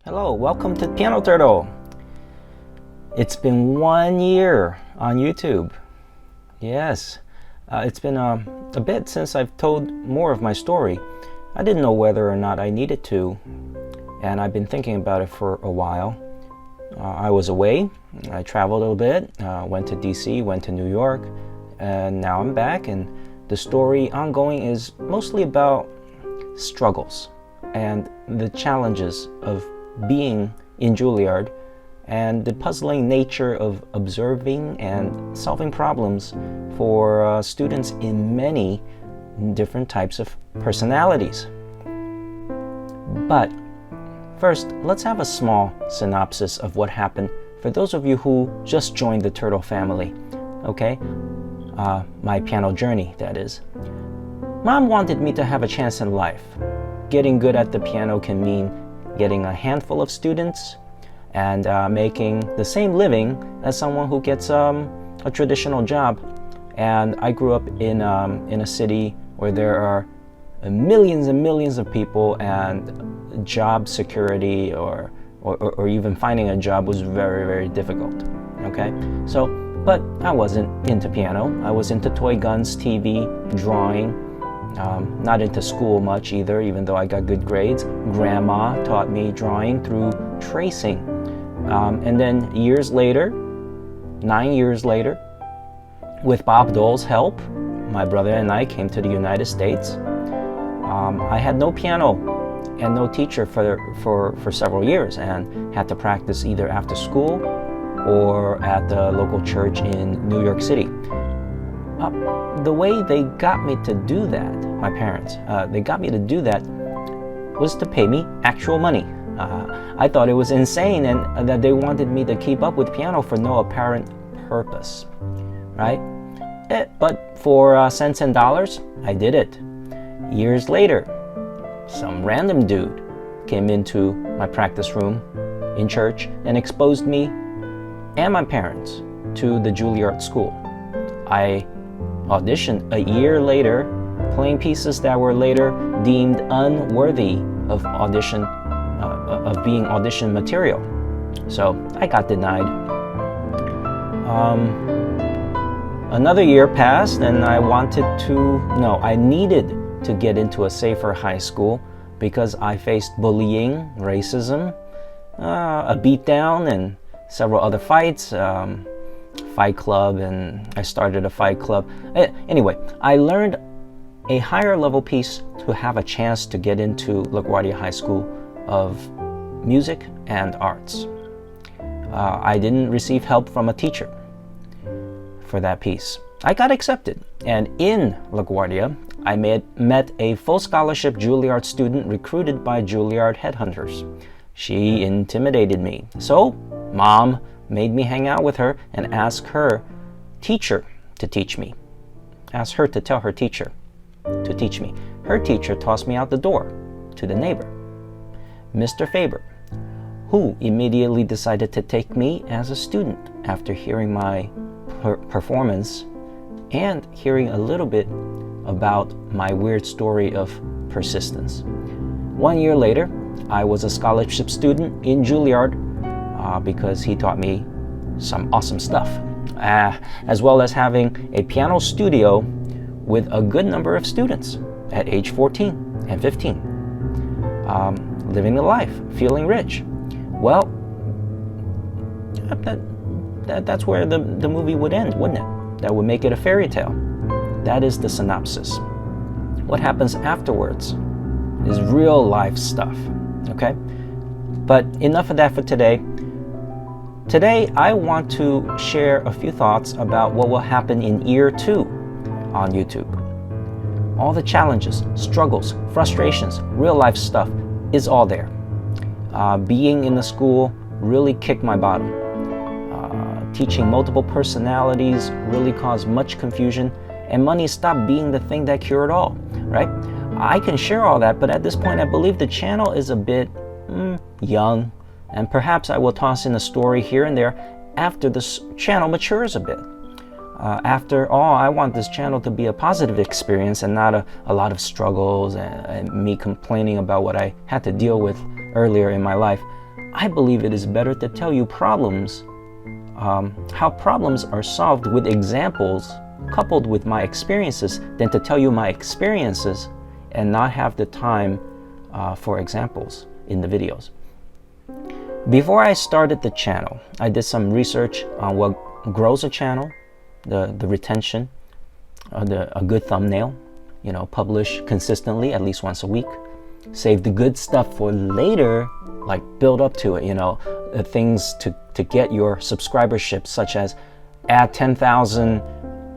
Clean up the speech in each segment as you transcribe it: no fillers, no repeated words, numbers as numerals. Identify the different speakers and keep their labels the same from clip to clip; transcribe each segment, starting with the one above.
Speaker 1: Hello, welcome to PianoTurtle. It's been 1 year on YouTube. Yes, it's been a bit since I've told more of my story. I didn't know whether or not I needed to, and I've been thinking about it for a while. I was away, I traveled a bit, went to DC, went to New York, and now I'm back, and the story ongoing is mostly about struggles and the challenges of being in Juilliard and the puzzling nature of observing and solving problems for students in many different types of personalities. But first, let's have a small synopsis of what happened for those of you who just joined the Turtle family, okay? My piano journey, that is. Mom wanted me to have a chance in life. Getting good at the piano can mean getting a handful of students and making the same living as someone who gets a traditional job. And I grew up in a city where there are millions and millions of people, and job security or even finding a job was very, very difficult. Okay, so but I wasn't into piano. I was into toy guns, TV, drawing. Not into school much either, even though I got good grades. Grandma taught me drawing through tracing. And then 9 years later, with Bob Dole's help, my brother and I came to the United States. I had no piano and no teacher for several years, and had to practice either after school or at the local church in New York City. The way they got me to do that, my parents, they got me to do that was to pay me actual money. I thought it was insane and that they wanted me to keep up with piano for no apparent purpose, right? But for cents and dollars, I did it. Years later, some random dude came into my practice room in church and exposed me and my parents to the Juilliard School. I auditioned a year later, playing pieces that were later deemed unworthy of being audition material. So I got denied. Another year passed, and I needed to get into a safer high school because I faced bullying, racism, a beatdown, and several other fights. Fight club, and I started a fight club. Anyway, I learned a higher level piece to have a chance to get into LaGuardia High School of Music and Arts. I didn't receive help from a teacher for that piece. I got accepted, and in LaGuardia, I met a full scholarship Juilliard student recruited by Juilliard headhunters. She intimidated me, so Mom made me hang out with her and ask her teacher to teach me. Asked her to tell her teacher to teach me. Her teacher tossed me out the door to the neighbor, Mr. Faber, who immediately decided to take me as a student after hearing my performance and hearing a little bit about my weird story of persistence. 1 year later, I was a scholarship student in Juilliard because he taught me some awesome stuff, as well as having a piano studio with a good number of students at age 14 and 15. Living the life, feeling rich. Well, that's where the movie would end, wouldn't it? That would make it a fairy tale. That is the synopsis. What happens afterwards is real life stuff, okay? But enough of that for today. Today, I want to share a few thoughts about what will happen in year 2 on YouTube. All the challenges, struggles, frustrations, real life stuff is all there. Being in the school really kicked my bottom. Teaching multiple personalities really caused much confusion, and money stopped being the thing that cured all, right? I can share all that, but at this point, I believe the channel is a bit young, and perhaps I will toss in a story here and there after this channel matures a bit. After all, I want this channel to be a positive experience and not a lot of struggles and me complaining about what I had to deal with earlier in my life. I believe it is better to tell you problems, how problems are solved with examples coupled with my experiences than to tell you my experiences and not have the time for examples in the videos. Before I started the channel, I did some research on what grows a channel, the retention, a good thumbnail, publish consistently at least once a week, save the good stuff for later, like build up to it, things to get your subscribership, such as at 10,000,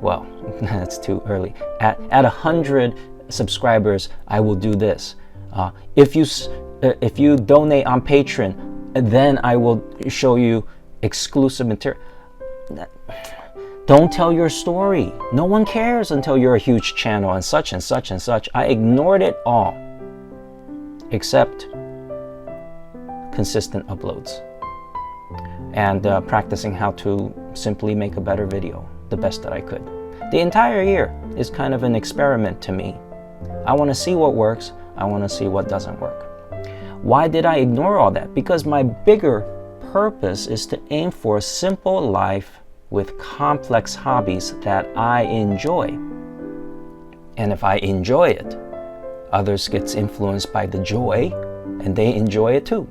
Speaker 1: well, that's too early, at 100 subscribers, I will do this. If you donate on Patreon, then I will show you exclusive material. Don't tell your story. No one cares until you're a huge channel and such and such and such. I ignored it all, except consistent uploads and practicing how to simply make a better video, the best that I could. The entire year is kind of an experiment to me. I want to see what works. I want to see what doesn't work. Why did I ignore all that? Because my bigger purpose is to aim for a simple life with complex hobbies that I enjoy. And if I enjoy it, others get influenced by the joy and they enjoy it too.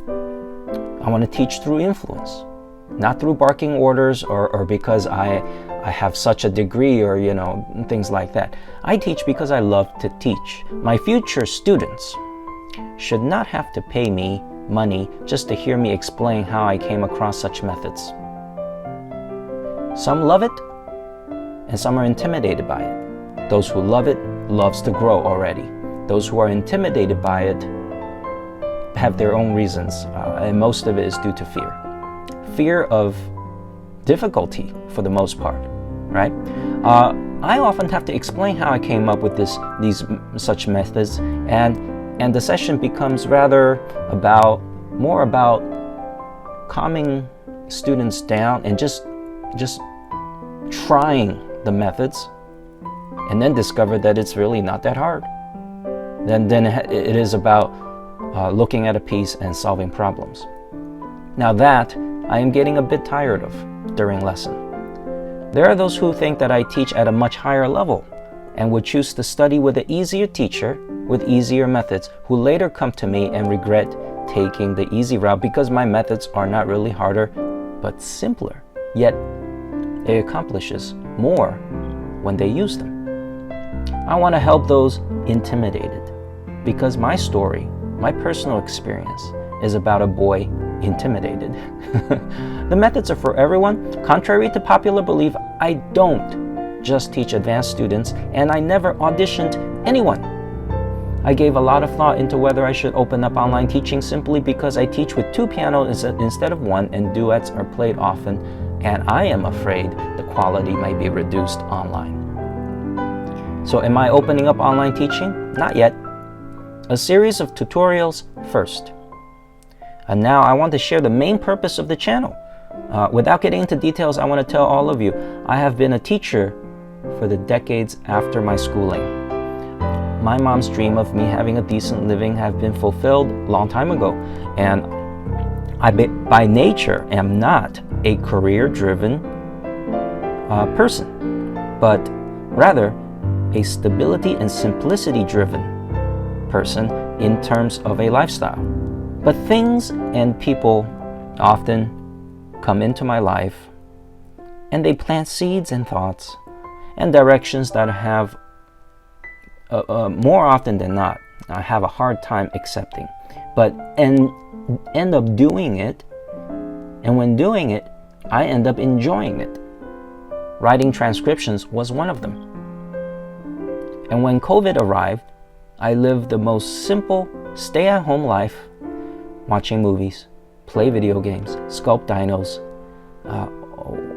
Speaker 1: I want to teach through influence, not through barking orders or because I have such a degree or things like that. I teach because I love to teach. My future students should not have to pay me money just to hear me explain how I came across such methods. Some love it and some are intimidated by it. Those who love it loves to grow already. Those who are intimidated by it have their own reasons, and most of it is due to fear of difficulty for the most part, right? I often have to explain how I came up with these such methods, and the session becomes rather more about calming students down and just trying the methods, and then discover that it's really not that hard. Then it is about looking at a piece and solving problems. Now that I am getting a bit tired of during lesson. There are those who think that I teach at a much higher level and would choose to study with an easier teacher with easier methods, who later come to me and regret taking the easy route because my methods are not really harder but simpler, yet it accomplishes more when they use them. I want to help those intimidated because my story, my personal experience, is about a boy intimidated. The methods are for everyone. Contrary to popular belief, I don't just teach advanced students, and I never auditioned anyone. I gave a lot of thought into whether I should open up online teaching simply because I teach with 2 pianos instead of 1, and duets are played often, and I am afraid the quality might be reduced online. So am I opening up online teaching? Not yet. A series of tutorials first. And now I want to share the main purpose of the channel. Without getting into details, I want to tell all of you, I have been a teacher for the decades after my schooling. My mom's dream of me having a decent living have been fulfilled a long time ago, and I by nature am not a career-driven person, but rather a stability and simplicity-driven person in terms of a lifestyle. But things and people often come into my life and they plant seeds and thoughts and directions that I have more often than not I have a hard time accepting, but end up doing it, and when doing it I end up enjoying it. Writing transcriptions was one of them. And when COVID arrived, I lived the most simple stay-at-home life, watching movies, play video games, sculpt dinos,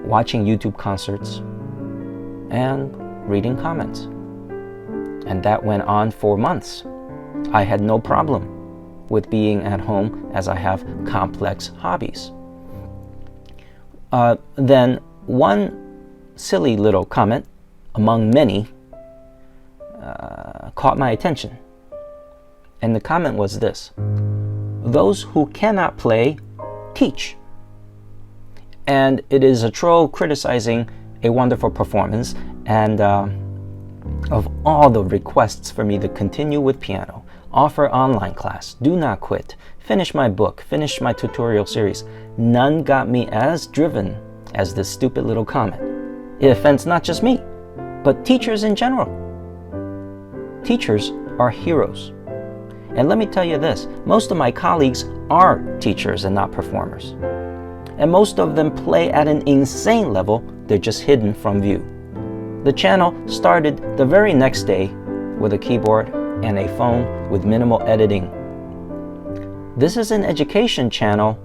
Speaker 1: watching YouTube concerts, and reading comments. And that went on for months. I had no problem with being at home as I have complex hobbies. Then one silly little comment among many caught my attention. And the comment was this: those who cannot play teach. And it is a troll criticizing a wonderful performance, and of all the requests for me to continue with piano, offer online class, do not quit, finish my book, finish my tutorial series, none got me as driven as this stupid little comment. It offends not just me, but teachers in general. Teachers are heroes. And let me tell you this, most of my colleagues are teachers and not performers. And most of them play at an insane level, they're just hidden from view. The channel started the very next day with a keyboard and a phone with minimal editing. This is an education channel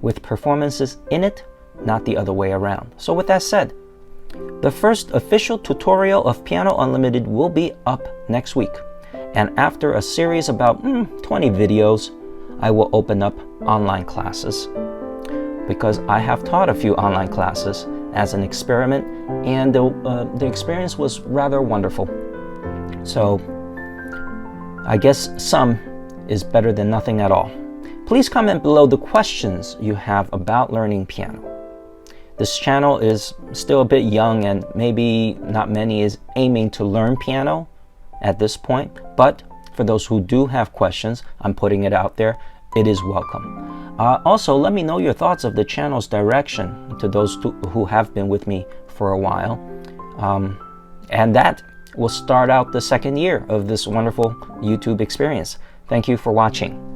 Speaker 1: with performances in it, not the other way around. So with that said, the first official tutorial of Piano Unlimited will be up next week. And after a series about 20 videos, I will open up online classes. Because I have taught a few online classes as an experiment, and the experience was rather wonderful. So I guess some is better than nothing at all. Please comment below the questions you have about learning piano. This channel is still a bit young, and maybe not many is aiming to learn piano at this point, but for those who do have questions, I'm putting it out there. It is welcome. Also, let me know your thoughts of the channel's direction to those who have been with me for a while. And that will start out the second year of this wonderful YouTube experience. Thank you for watching.